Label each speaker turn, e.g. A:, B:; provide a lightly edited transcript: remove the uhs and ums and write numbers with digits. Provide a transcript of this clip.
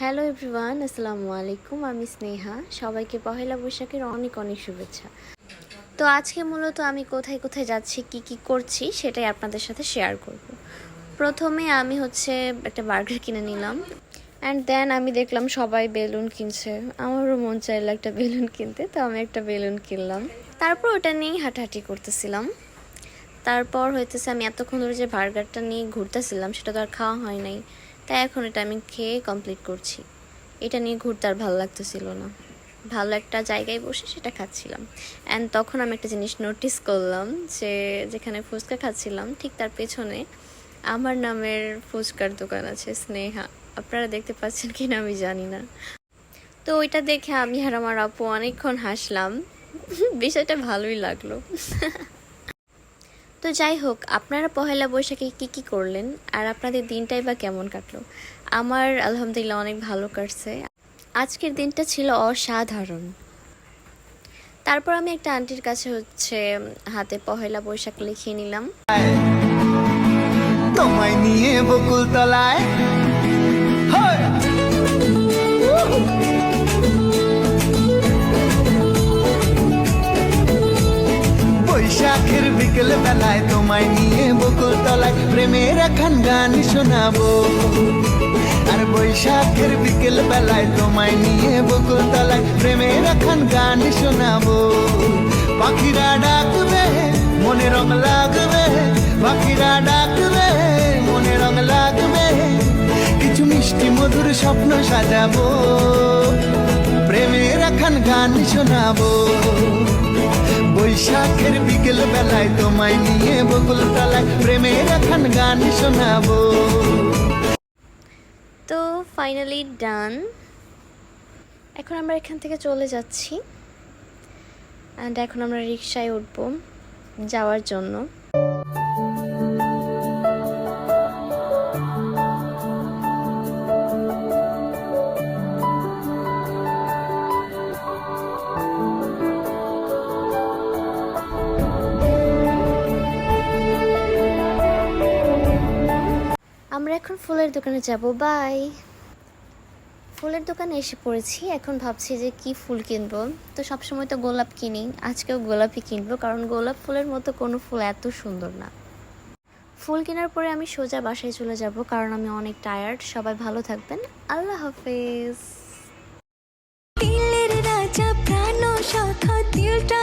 A: Hello everyone, আসসালামু আলাইকুম। আমি স্নেহা। সবাইকে পহেলা বৈশাখের অনেক অনেক শুভেচ্ছা। তো আজকে মূলত আমি কোথায় কোথায় যাচ্ছি, কি কি করছি সেটাই আপনাদের সাথে শেয়ার করব। প্রথমে আমি একটা বার্গার কিনে নিলাম, অ্যান্ড দেন আমি দেখলাম সবাই বেলুন কিনছে। আমারও মন চাইলো একটা বেলুন কিনতে, তো আমি একটা বেলুন কিনলাম। তারপর ওটা নিয়েই হাঁটাহাঁটি করতেছিলাম। তারপর আমি এতক্ষণ ধরে যে বার্গারটা নিয়ে ঘুরতেছিলাম সেটা তো আর খাওয়া হয় নাই, তাই এখন এটা আমি খেয়ে কমপ্লিট করছি। এটা নিয়ে ঘুরতে আর ভালো লাগতেছিল না, ভালো একটা জায়গায় বসে সেটা খাচ্ছিলাম। অ্যান্ড তখন আমি একটা জিনিস নোটিস করলাম যে যেখানে ফুচকা খাচ্ছিলাম ঠিক তার পেছনে আমার নামের ফুচকার দোকান আছে, স্নেহা। আপনারা দেখতে পাচ্ছেন কি না আমি জানি না। তো ওইটা দেখে আমি আর আমার আপু অনেকক্ষণ হাসলাম। বিষয়টা ভালোই লাগলো। তো যাই হোক, আপনারা পহেলা বৈশাখে কি কি করলেন আর আপনাদের দিনটাই বা কেমন কাটলো? আমার আলহামদুলিল্লাহ অনেক ভালো কাটছে। আজকের দিনটা ছিল অসাধারণ। তারপর আমি একটা আন্টির কাছে হাতে পহেলা বৈশাখ লিখিয়ে নিলাম।
B: তোমায় নিয়ে বকুল তলায় বৈশাখের বিকেল বেলায় তোমায় নিয়ে বকুল তলায় প্রেমের এখন গান শোনাবো। আর বৈশাখের বিকেল বেলায় তোমায় নিয়ে বকুল তলায় প্রেমের এখন গান শোনাবো। পাখিরা ডাকবে মনে রং লাগবে, পাখিরা ডাকবে মনে রং লাগবে, কিছু মিষ্টি মধুর স্বপ্ন সাজাবো, প্রেমের এখন গান শোনাবো। বৈশাখের বিকেল বেলায় তোমায় নিয়ে বকুল তলায় প্রেমের এখন গান শোনাবো।
A: তো ফাইনালি ডান। এখন আমরা এখান থেকে চলে যাচ্ছি, অ্যান্ড এখন আমরা রিক্সায় উঠবো যাওয়ার জন্য। আমরা এখন ফুলের দোকানে যাব। বাই। ফুলের দোকানে এসে পড়েছি। এখন ভাবছি যে কি ফুল কিনবো। তো সবসময় তো গোলাপ কিনি, আজকেও গোলাপই কিনবো, কারণ গোলাপ ফুলের মতো কোনো ফুল এত সুন্দর না। ফুল কেনার পরে আমি সোজা বাসায় চলে যাব, কারণ আমি অনেক টায়ার্ড। সবাই ভালো থাকবেন। আল্লাহ হাফেজ।
C: দিলের রাজা প্রাণ শাখা দিলটা